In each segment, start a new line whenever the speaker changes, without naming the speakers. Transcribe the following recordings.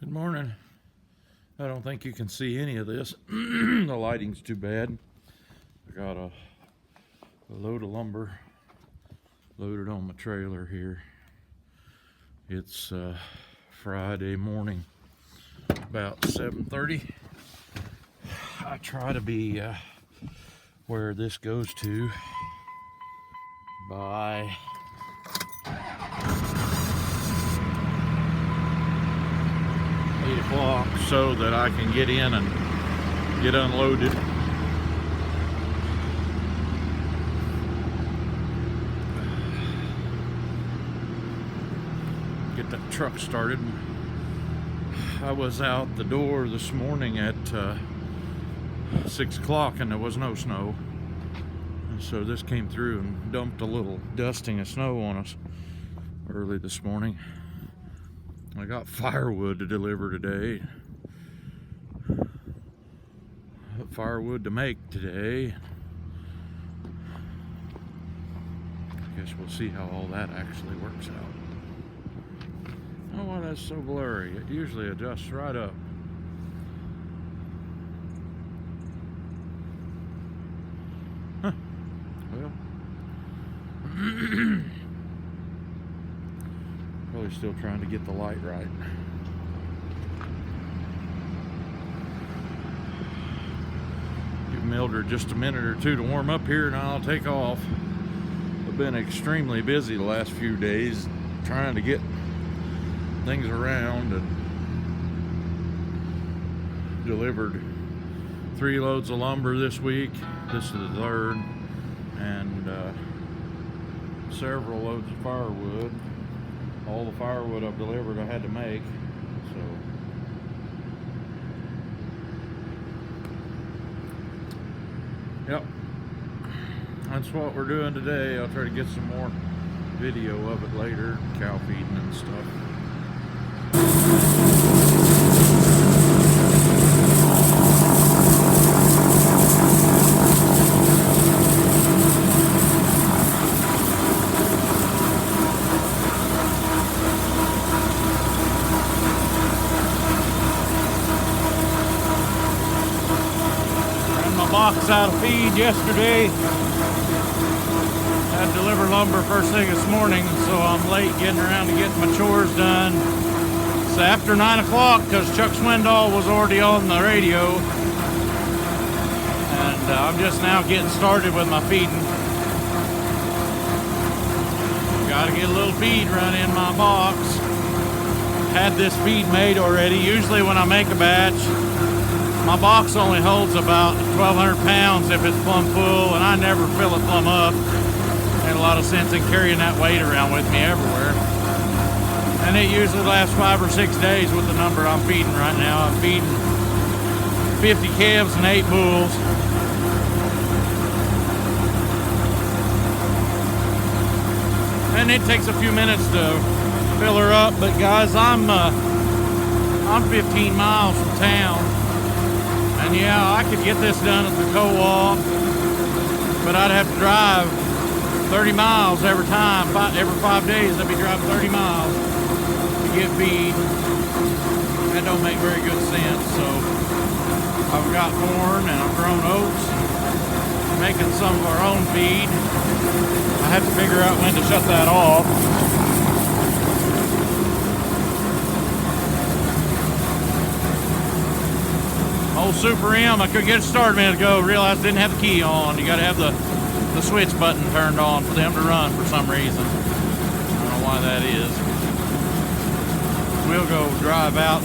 Good morning. I don't think you can see any of this. The lighting's too bad. I got a load of lumber loaded on my trailer here. It's Friday morning, about 7:30. I try to be where this goes to by 8 o'clock so that I can get in and get unloaded. Get that truck started. I was out the door this morning at 6 o'clock and there was no snow. And so this came through and dumped a little dusting of snow on us early this morning. I got firewood to deliver today. Firewood to make today. I guess we'll see how all that actually works out. Oh, well, that's so blurry. It usually adjusts right up. Huh. Well. Probably still trying to get the light right. Give Mildred just a minute or two to warm up here and I'll take off. I've been extremely busy the last few days trying to get things around and delivered 3 loads of lumber this week. This is the third, and several loads of firewood. All the firewood I've delivered I had to make, so yep, that's what we're doing today. I'll try to get some more video of it later, cow feeding and stuff. Box out of feed yesterday. Had to deliver lumber first thing this morning, so I'm late getting around to getting my chores done. It's after 9 o'clock because Chuck Swindoll was already on the radio, and I'm just now getting started with my feeding. Got to get a little feed run in my box. Had this feed made already. Usually when I make a batch, my box only holds about 1,200 pounds if it's plumb full, and I never fill it plumb up. Ain't a lot of sense in carrying that weight around with me everywhere. And it usually lasts 5 or 6 days with the number I'm feeding right now. I'm feeding 50 calves and 8 bulls. And it takes a few minutes to fill her up, but guys, I'm 15 miles from town. And yeah, I could get this done at the co-op, but I'd have to drive 30 miles every time. Every 5 days I'd be driving 30 miles to get feed. That don't make very good sense. So I've got corn and I've grown oats, and making some of our own feed. I have to figure out when to shut that off. Old Super M, I couldn't get it started a minute ago. Realized I didn't have the key on. You got to have the switch button turned on for them to run for some reason. I don't know why that is. We'll go drive out,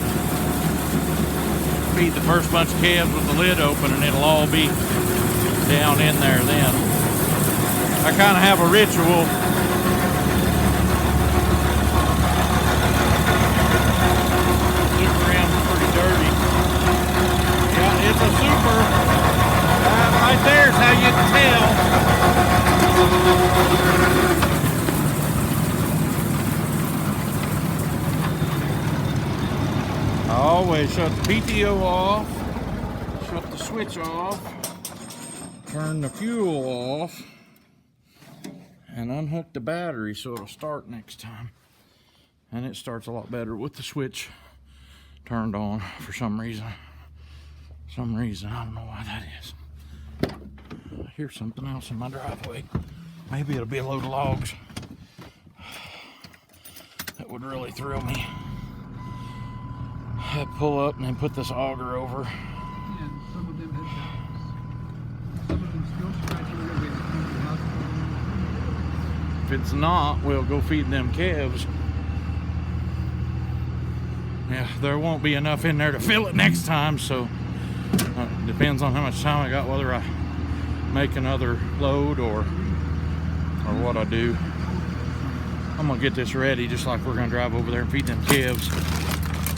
feed the first bunch of calves with the lid open, and it'll all be down in there then. I kind of have a ritual. Super M's pretty dirty. It's a super. Right there's how you can tell. I always shut the PTO off, shut the switch off, turn the fuel off, and unhook the battery so it'll start next time. And it starts a lot better with the switch turned on for some reason. I don't know why that is. I hear something else in my driveway. Maybe it'll be a load of logs. That would really thrill me. I'd pull up and then put this auger over.
Yeah, and some of them had dogs. Some of them still scratching their way to the house.
If it's not, we'll go feed them calves. Yeah, there won't be enough in there to fill it next time, so depends on how much time I got, whether I make another load or what I do. I'm gonna get this ready just like we're gonna drive over there and feed them calves,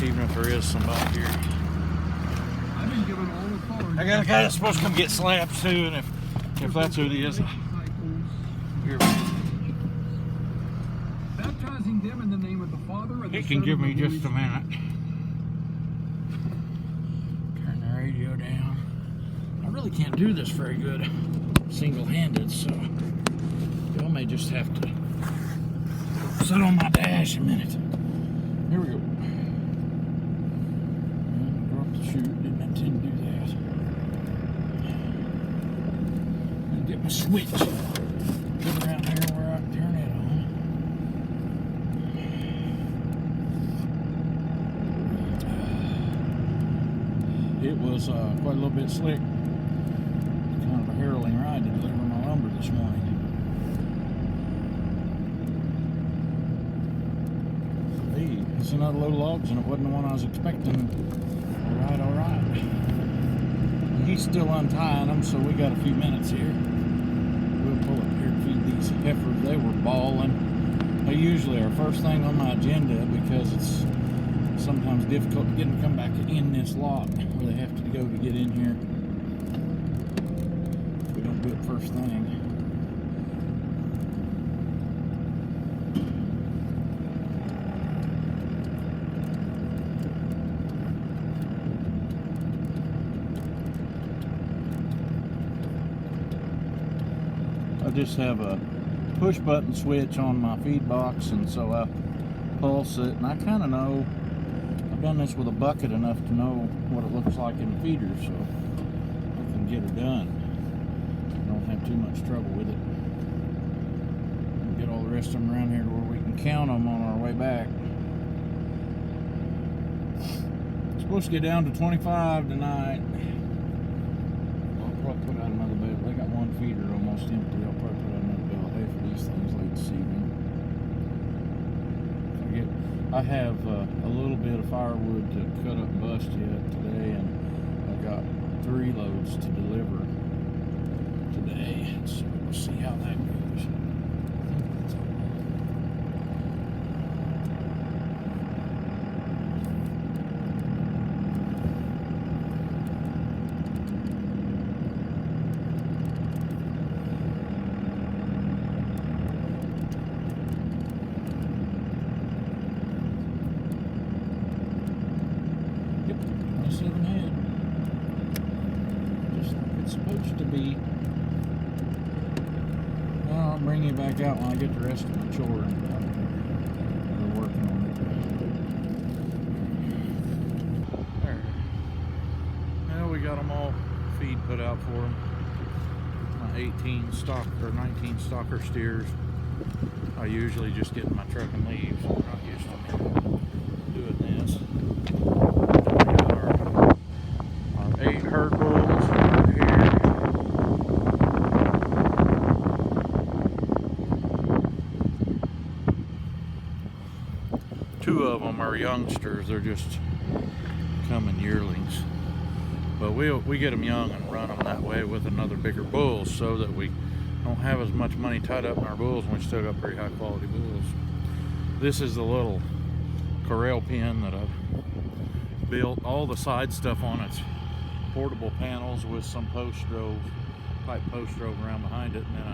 even if there is somebody here.
I've been given all the authority.
I got a guy that's supposed to come get slapped too, and if that's who he is, here.
Baptizing them in the name of the Father and the
He can
Son
give
and
me
the Holy
just a minute. Turn the radio down. I really can't do this very good single-handed, so y'all may just have to sit on my dash a minute. Here we go. And drop the chute. Didn't intend to do that. And get my switch. Get around here where I can turn it on. It was quite a little bit slick. Kind of a harrowing ride to deliver my lumber this morning. Hey, it's another load of logs, and it wasn't the one I was expecting. All right. He's still untying them, so we got a few minutes here. We'll pull up here and feed these heifers. They were bawling. They usually are first thing on my agenda because it's sometimes difficult to get them to come back in this lot where they have to go to get in here. We don't do it first thing. I just have a push button switch on my feed box, and so I pulse it, and I kind of know. I've done this with a bucket enough to know what it looks like in the feeder, so I can get it done. I don't have too much trouble with it. We'll get all the rest of them around here to where we can count them on our way back. It's supposed to get down to 25 tonight. I'll probably put out another bale. They got one feeder almost empty. I'll probably put out another bale of hay for these things late this evening. I have a little bit of firewood to cut up and bust yet today, and I've got 3 loads to deliver today, so we'll see how that goes. Supposed to be. Well, I'll bring you back out when I get the rest of my chore done. We're working on it. There. Well, we got them all feed put out for them. My 18 stock or 19 stalker steers. I usually just get in my truck and leave, so we're not used to doing this. We got our 8 herd bulls. Two of them are youngsters. They're just coming yearlings, but we get them young and run them that way with another bigger bull, so that we don't have as much money tied up in our bulls, and we still got pretty high quality bulls. This is the little corral pen that I've built. All the side stuff on it's portable panels with some post drove, pipe post drove around behind it, and then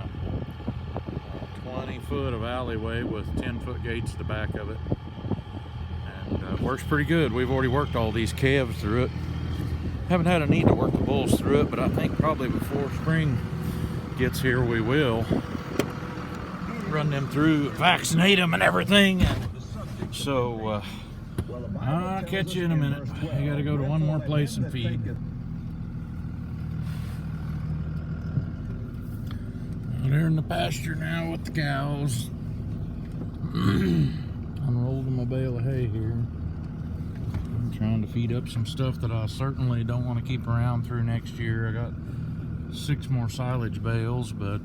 a 20 foot of alleyway with 10-foot gates at the back of it. It works pretty good. We've already worked all these calves through it. Haven't had a need to work the bulls through it, but I think probably before spring gets here we will run them through, vaccinate them and everything. And so I'll catch you in a minute. I gotta go to one more place and feed. They're in the pasture now with the cows. Unrolled my bale of hay here. I'm trying to feed up some stuff that I certainly don't want to keep around through next year. I got 6 more silage bales, but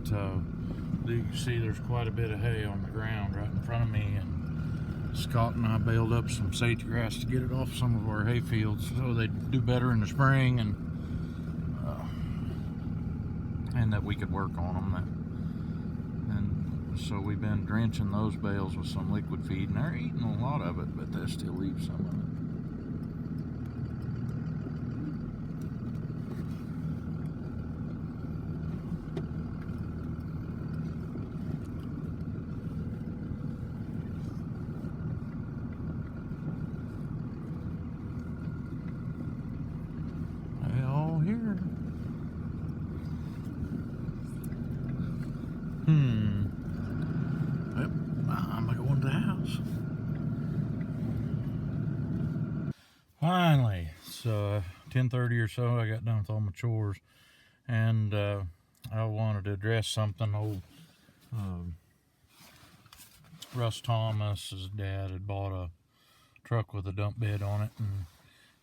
you can see there's quite a bit of hay on the ground right in front of me, and Scott and I baled up some sage-grass to get it off some of our hay fields so they do better in the spring, and that we could work on them. And so we've been drenching those bales with some liquid feed, and they're eating a lot of it, but they still leave some of it. Yep, I'm going to the house. Finally, it's 10:30 or so. I got done with all my chores, and I wanted to address something. Old Russ Thomas's dad had bought a truck with a dump bed on it,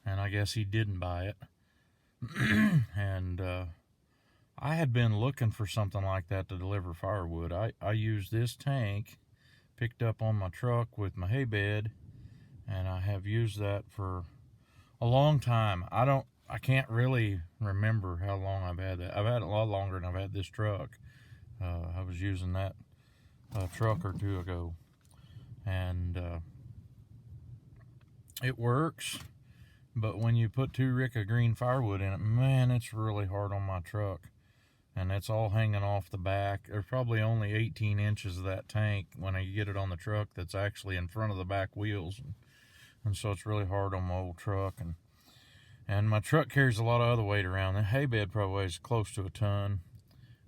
and I guess he didn't buy it. And I had been looking for something like that to deliver firewood. I used this tank picked up on my truck with my hay bed, and I have used that for a long time. I can't really remember how long I've had that. I've had it a lot longer than I've had this truck. I was using that a truck or two ago, and it works, but when you put 2 rick of green firewood in it, man, it's really hard on my truck. And it's all hanging off the back. There's probably only 18 inches of that tank when I get it on the truck that's actually in front of the back wheels. And so it's really hard on my old truck. And my truck carries a lot of other weight around. The hay bed probably weighs close to a ton.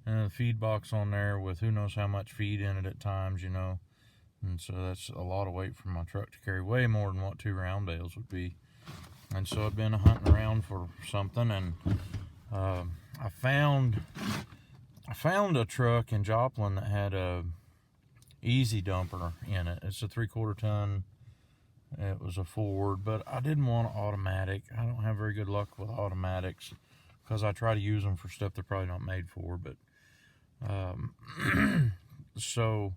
And the feed box on there with who knows how much feed in it at times, you know. And so that's a lot of weight for my truck to carry, way more than what 2 round bales would be. And so I've been hunting around for something, and I found a truck in Joplin that had a easy dumper in it. It's a 3/4 ton. It was a Ford, but I didn't want an automatic. I don't have very good luck with automatics because I try to use them for stuff they're probably not made for. But so,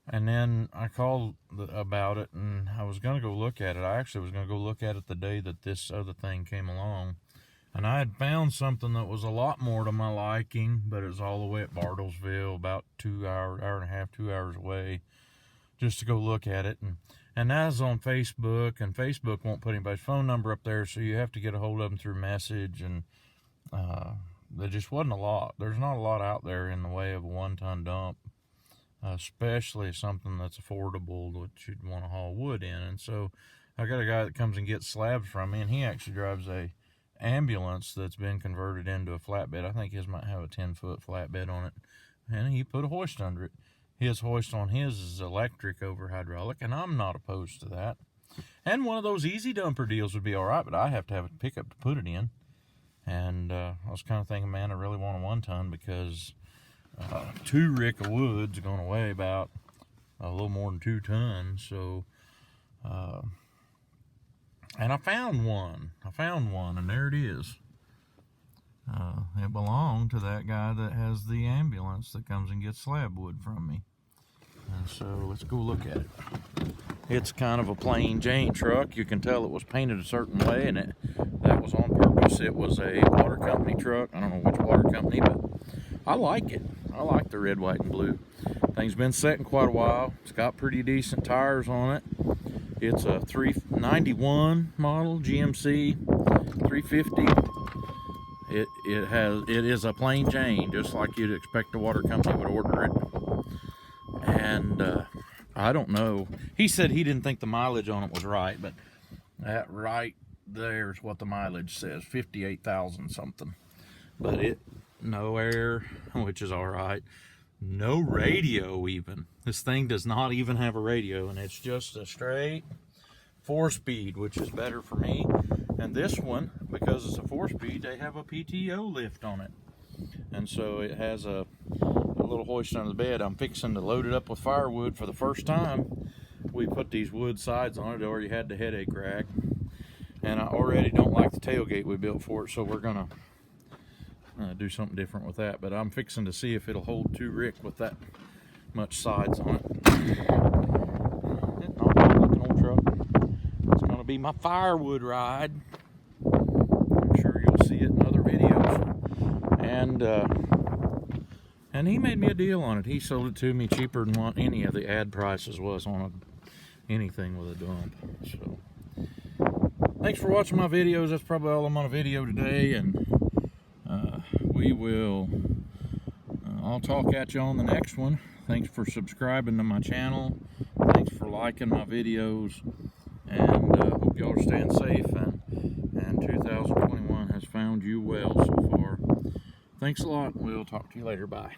and then I called about it, and I was going to go look at it. I actually was going to go look at it the day that this other thing came along. And I had found something that was a lot more to my liking, but it was all the way at Bartlesville, about 2 hours, hour and a half, 2 hours away, just to go look at it. And that was on Facebook, and Facebook won't put anybody's phone number up there, so you have to get a hold of them through message, and there just wasn't a lot. There's not a lot out there in the way of a 1-ton dump, especially something that's affordable that you'd want to haul wood in. And so I got a guy that comes and gets slabs from me, and he actually drives a ambulance that's been converted into a flatbed. I think his might have a 10-foot flatbed on it, and he put a hoist under it. His hoist on his is electric over hydraulic, and I'm not opposed to that. And one of those easy dumper deals would be all right, but I have to have a pickup to put it in. And I was kind of thinking, man, I really want a 1-ton because 2 rick of wood's going to weigh about a little more than 2 tons. So and I found one, and there it is. It belonged to that guy that has the ambulance that comes and gets slab wood from me. And so let's go look at it. It's kind of a plain Jane truck. You can tell it was painted a certain way, and that was on purpose. It was a water company truck. I don't know which water company, but I like it. I like the red, white, and blue. Thing's been sitting quite a while. It's got pretty decent tires on it. It's a 391 model GMC 350. It is a plain Jane, just like you'd expect a water company would order it. And I don't know. He said he didn't think the mileage on it was right, but that right there's what the mileage says, 58,000 something. But no air, which is all right. No radio even. This thing does not even have a radio, and it's just a straight 4-speed, which is better for me. And this one, because it's a 4-speed, they have a PTO lift on it. And so it has a little hoist under the bed. I'm fixing to load it up with firewood for the first time. We put these wood sides on it. It already had the headache rack. And I already don't like the tailgate we built for it, so we're gonna do something different with that. But I'm fixing to see if it'll hold 2 Rick with that much sides on it. It's not a bad looking old truck. It's gonna be my firewood ride. I'm sure you'll see it in other videos. And he made me a deal on it. He sold it to me cheaper than what any of the ad prices was on anything with a dump. So thanks for watching my videos. That's probably all I'm on a video today, and I'll talk at you on the next one. Thanks for subscribing to my channel. Thanks for liking my videos, and hope y'all are staying safe, and 2021 has found you well so far. Thanks a lot. We'll talk to you later. Bye.